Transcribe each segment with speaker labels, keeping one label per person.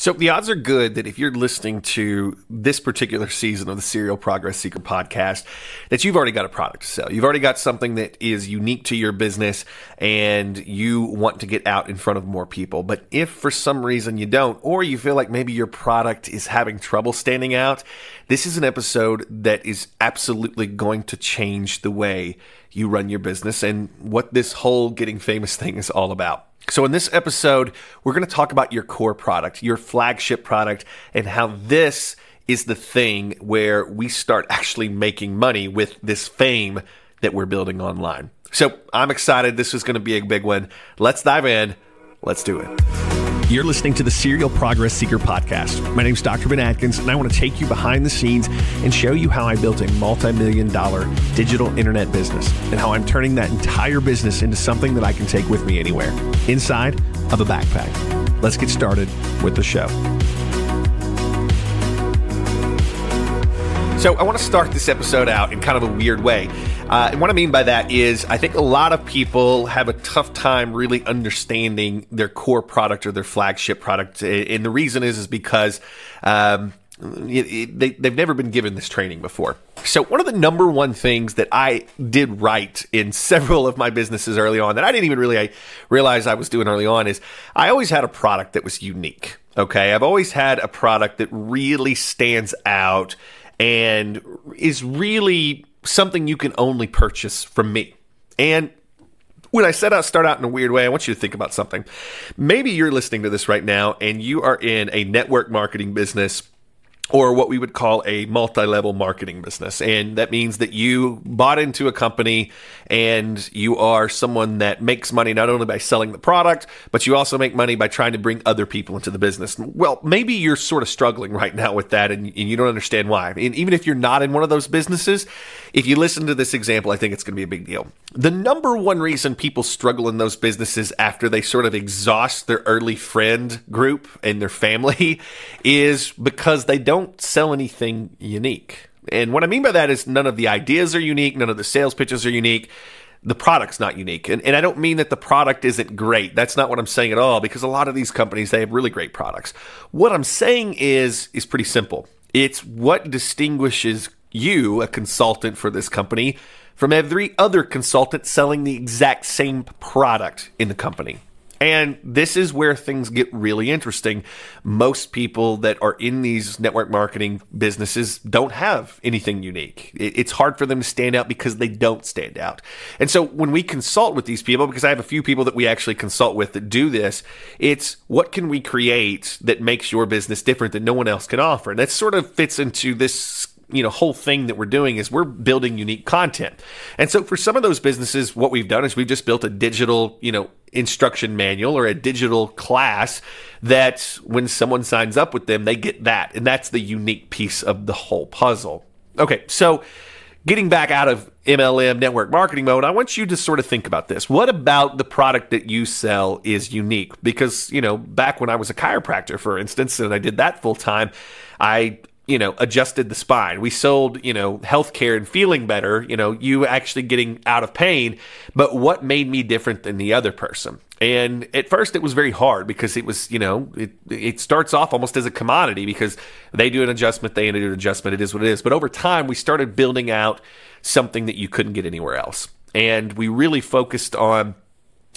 Speaker 1: So the odds are good that if you're listening to this particular season of the Serial Progress Seeker podcast, that you've already got a product to sell. You've already got something that is unique to your business and you want to get out in front of more people. But if for some reason you don't, or you feel like maybe your product is having trouble standing out, this is an episode that is absolutely going to change the way you run your business and what this whole getting famous thing is all about. So in this episode, we're going to talk about your core product, your flagship product, and how this is the thing where we start actually making money with this fame that we're building online. So I'm excited. This is going to be a big one. Let's dive in. Let's do it. You're listening to the Serial Progress Seeker podcast. My name is Dr. Ben Atkins, and I want to take you behind the scenes and show you how I built a multi-million-dollar digital internet business and how I'm turning that entire business into something that I can take with me anywhere, inside of a backpack. Let's get started with the show. So I want to start this episode out in kind of a weird way. And what I mean by that is I think a lot of people have a tough time really understanding their core product or their flagship product. And the reason is because they've never been given this training before. So one of the number one things that I did right in several of my businesses early on that I didn't even really realize I was doing early on is I always had a product that was unique. Okay, I've always had a product that really stands out and is really something you can only purchase from me. And when I start out in a weird way, I want you to think about something. Maybe you're listening to this right now and you are in a network marketing business or what we would call a multi-level marketing business. And that means that you bought into a company and you are someone that makes money not only by selling the product, but you also make money by trying to bring other people into the business. Well, maybe you're sort of struggling right now with that and you don't understand why. And even if you're not in one of those businesses, if you listen to this example, I think it's going to be a big deal. The number one reason people struggle in those businesses after they sort of exhaust their early friend group and their family is because they don't sell anything unique. And what I mean by that is none of the ideas are unique, none of the sales pitches are unique. The product's not unique. And I don't mean that the product isn't great. That's not what I'm saying at all, because a lot of these companies, they have really great products. What I'm saying is pretty simple. It's what distinguishes you, a consultant for this company, from every other consultant selling the exact same product in the company. And this is where things get really interesting. Most people that are in these network marketing businesses don't have anything unique. It's hard for them to stand out because they don't stand out. And so when we consult with these people, because I have a few people that we actually consult with that do this, it's what can we create that makes your business different that no one else can offer? And that sort of fits into this whole thing that we're doing is we're building unique content. And so for some of those businesses, what we've done is we've just built a digital, instruction manual or a digital class that when someone signs up with them, they get that. And that's the unique piece of the whole puzzle. Okay, so getting back out of MLM network marketing mode, I want you to sort of think about this. What about the product that you sell is unique? Because, back when I was a chiropractor, for instance, and I did that full time, I adjusted the spine. We sold, healthcare and feeling better, you actually getting out of pain. But what made me different than the other person? And at first it was very hard because it was, it starts off almost as a commodity because they do an adjustment, they do an adjustment. It is what it is. But over time, we started building out something that you couldn't get anywhere else. And we really focused on,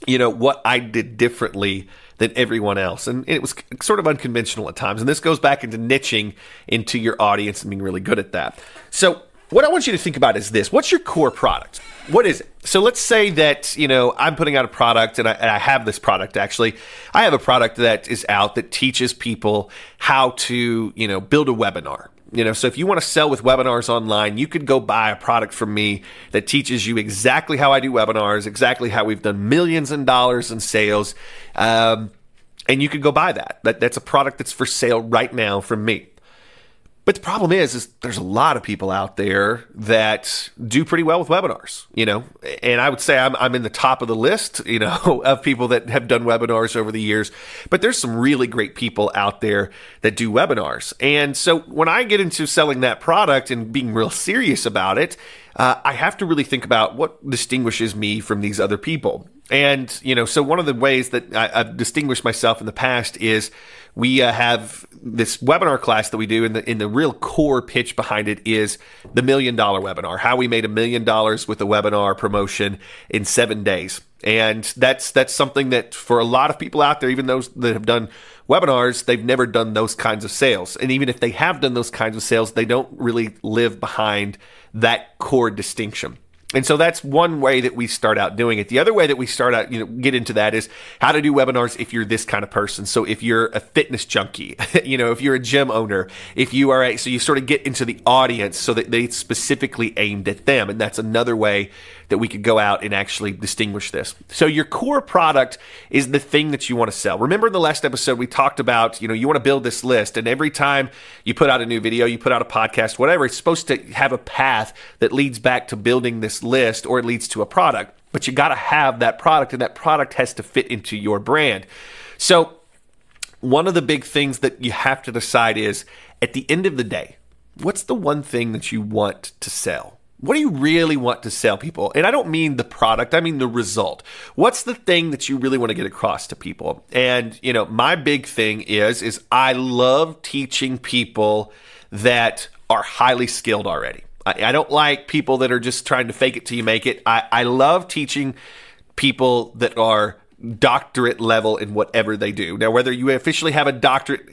Speaker 1: what I did differently than everyone else. And it was sort of unconventional at times. And this goes back into niching into your audience and being really good at that. So what I want you to think about is this. What's your core product? What is it? So let's say that, I'm putting out a product and I have this product actually. I have a product that is out that teaches people how to, build a webinar. So if you want to sell with webinars online, you could go buy a product from me that teaches you exactly how I do webinars, exactly how we've done millions of dollars in sales. And you could go buy that. That's a product that's for sale right now from me. But the problem is there's a lot of people out there that do pretty well with webinars, and I would say I'm in the top of the list, of people that have done webinars over the years. But there's some really great people out there that do webinars. And so when I get into selling that product and being real serious about it, I have to really think about what distinguishes me from these other people. And, so one of the ways that I've distinguished myself in the past is we have this webinar class that we do, and the real core pitch behind it is the $1 Million Webinar, how we made $1 million with a webinar promotion in 7 days. And that's something that for a lot of people out there, even those that have done webinars, they've never done those kinds of sales. And even if they have done those kinds of sales, they don't really live behind that core distinction. And so that's one way that we start out doing it. The other way that we start out, get into that is how to do webinars if you're this kind of person. So if you're a fitness junkie, if you're a gym owner, if you are so you sort of get into the audience so that they specifically aimed at them. And that's another way that we could go out and actually distinguish this. So your core product is the thing that you want to sell. Remember in the last episode, we talked about, you want to build this list, and every time you put out a new video, you put out a podcast, whatever, it's supposed to have a path that leads back to building this list, or it leads to a product. But you got to have that product, and that product has to fit into your brand. So one of the big things that you have to decide is, at the end of the day, what's the one thing that you want to sell? What do you really want to sell people? And I don't mean the product, I mean the result. What's the thing that you really want to get across to people? And, my big thing is I love teaching people that are highly skilled already. I don't like people that are just trying to fake it till you make it. I love teaching people that are doctorate level in whatever they do. Now, whether you officially have a doctorate,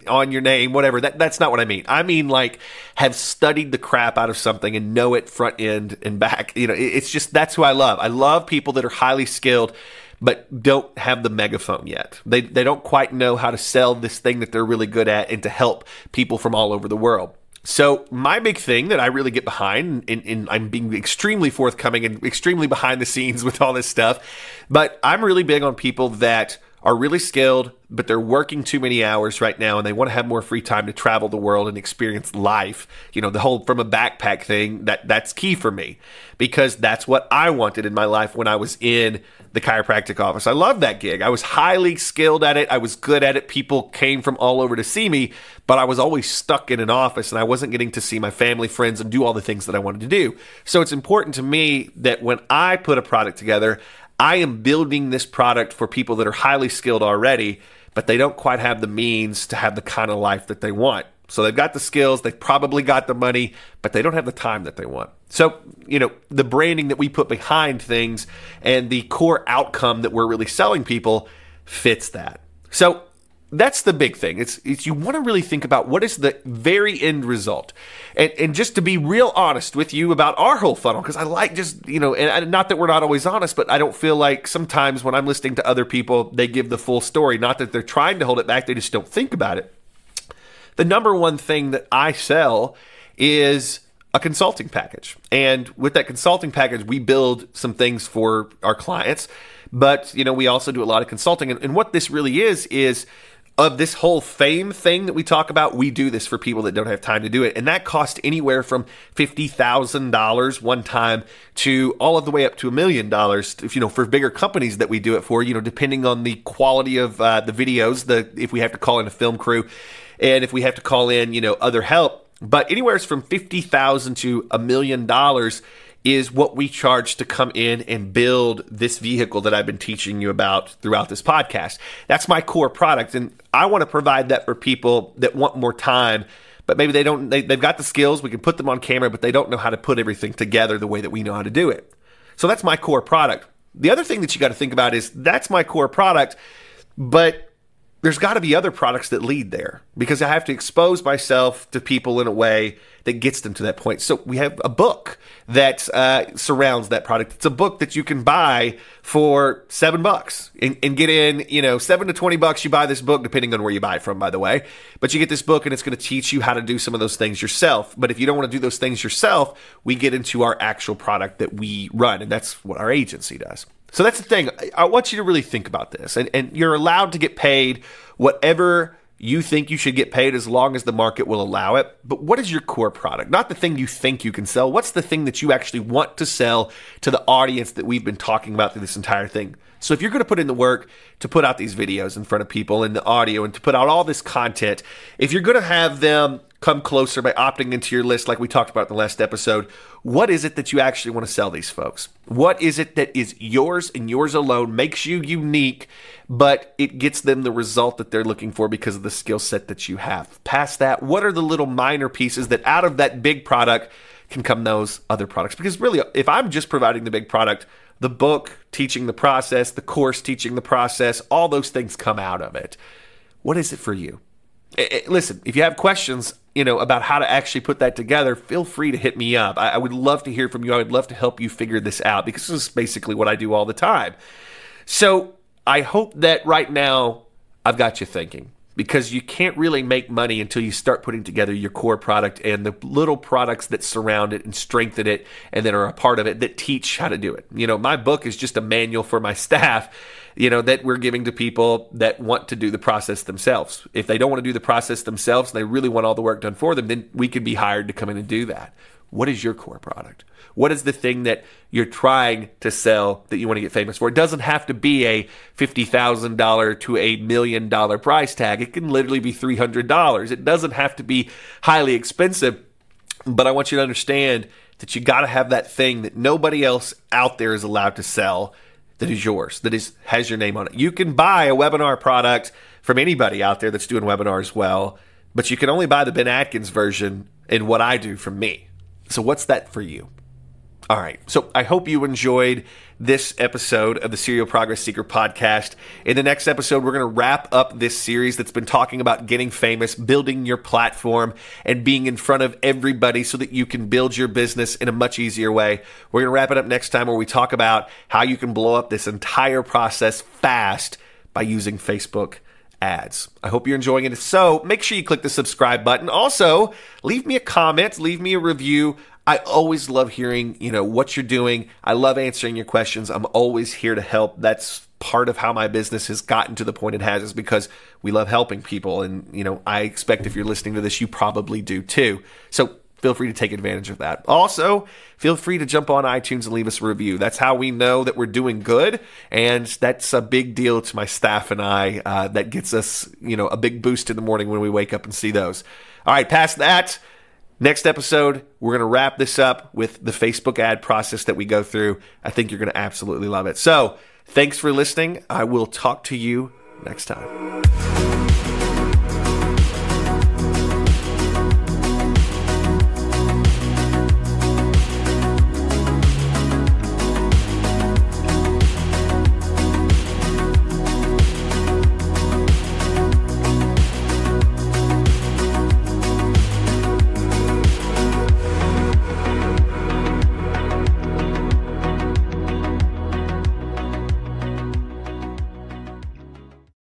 Speaker 1: on your name, whatever, that's not what I mean. I mean, like, have studied the crap out of something and know it front end and back. It's just, that's who I love. I love people that are highly skilled, but don't have the megaphone yet. They don't quite know how to sell this thing that they're really good at and to help people from all over the world. So my big thing that I really get behind, and I'm being extremely forthcoming and extremely behind the scenes with all this stuff, but I'm really big on people that are really skilled, but they're working too many hours right now, and they want to have more free time to travel the world and experience life. The whole from a backpack thing, that's key for me, because that's what I wanted in my life when I was in the chiropractic office. I loved that gig. I was highly skilled at it. I was good at it. People came from all over to see me, but I was always stuck in an office, and I wasn't getting to see my family, friends, and do all the things that I wanted to do. So it's important to me that when I put a product together, I am building this product for people that are highly skilled already, but they don't quite have the means to have the kind of life that they want. So they've got the skills, they've probably got the money, but they don't have the time that they want. So, the branding that we put behind things and the core outcome that we're really selling people fits that. So that's the big thing. It's you want to really think about what is the very end result. And just to be real honest with you about our whole funnel, because I like just, and not that we're not always honest, but I don't feel like sometimes when I'm listening to other people, they give the full story. Not that they're trying to hold it back, they just don't think about it. The number one thing that I sell is a consulting package. And with that consulting package, we build some things for our clients, but, we also do a lot of consulting. And what this really is of this whole fame thing that we talk about, we do this for people that don't have time to do it. And that costs anywhere from $50,000 one time to all of the way up to $1 million, for bigger companies that we do it for, depending on the quality of the videos, if we have to call in a film crew, and if we have to call in, other help. But anywhere from $50,000 to $1 million is what we charge to come in and build this vehicle that I've been teaching you about throughout this podcast. That's my core product, and I want to provide that for people that want more time, but maybe they've got the skills, we can put them on camera, but they don't know how to put everything together the way that we know how to do it. So that's my core product. The other thing that you got to think about is that's my core product, but there's got to be other products that lead there, because I have to expose myself to people in a way that gets them to that point. So we have a book that surrounds that product. It's a book that you can buy for $7 and get in, $7 to $20. You buy this book, depending on where you buy it from, by the way. But you get this book, and it's going to teach you how to do some of those things yourself. But if you don't want to do those things yourself, we get into our actual product that we run, and that's what our agency does. So that's the thing. I want you to really think about this. And you're allowed to get paid whatever you think you should get paid as long as the market will allow it. But what is your core product? Not the thing you think you can sell. What's the thing that you actually want to sell to the audience that we've been talking about through this entire thing? So if you're going to put in the work to put out these videos in front of people and the audio and to put out all this content, if you're going to have them come closer by opting into your list like we talked about in the last episode, what is it that you actually want to sell these folks? What is it that is yours and yours alone, makes you unique, but it gets them the result that they're looking for because of the skill set that you have? Past that, what are the little minor pieces that out of that big product can come those other products? Because really, if I'm just providing the big product, the book teaching the process, the course teaching the process, all those things come out of it. What is it for you? Listen, if you have questions, about how to actually put that together, feel free to hit me up. I would love to hear from you. I would love to help you figure this out because this is basically what I do all the time. So I hope that right now I've got you thinking, because you can't really make money until you start putting together your core product and the little products that surround it and strengthen it and that are a part of it that teach how to do it. My book is just a manual for my staff, that we're giving to people that want to do the process themselves. If they don't want to do the process themselves, they really want all the work done for them, then we could be hired to come in and do that. What is your core product? What is the thing that you're trying to sell that you want to get famous for? It doesn't have to be a $50,000 to $1 million price tag. It can literally be $300. It doesn't have to be highly expensive, but I want you to understand that you got to have that thing that nobody else out there is allowed to sell, that is yours, has your name on it. You can buy a webinar product from anybody out there that's doing webinars well, but you can only buy the Ben Atkins version and what I do from me. So what's that for you? All right. So I hope you enjoyed this episode of the Serial Progress Seeker podcast. In the next episode, we're going to wrap up this series that's been talking about getting famous, building your platform, and being in front of everybody so that you can build your business in a much easier way. We're going to wrap it up next time where we talk about how you can blow up this entire process fast by using Facebook ads. I hope you're enjoying it. If so, make sure you click the subscribe button. Also, leave me a comment, leave me a review. I always love hearing, what you're doing. I love answering your questions. I'm always here to help. That's part of how my business has gotten to the point it has, is because we love helping people. And, I expect if you're listening to this, you probably do too. So feel free to take advantage of that. Also, feel free to jump on iTunes and leave us a review. That's how we know that we're doing good. And that's a big deal to my staff and I. That gets us, a big boost in the morning when we wake up and see those. All right, past that, next episode, we're going to wrap this up with the Facebook ad process that we go through. I think you're going to absolutely love it. So thanks for listening. I will talk to you next time.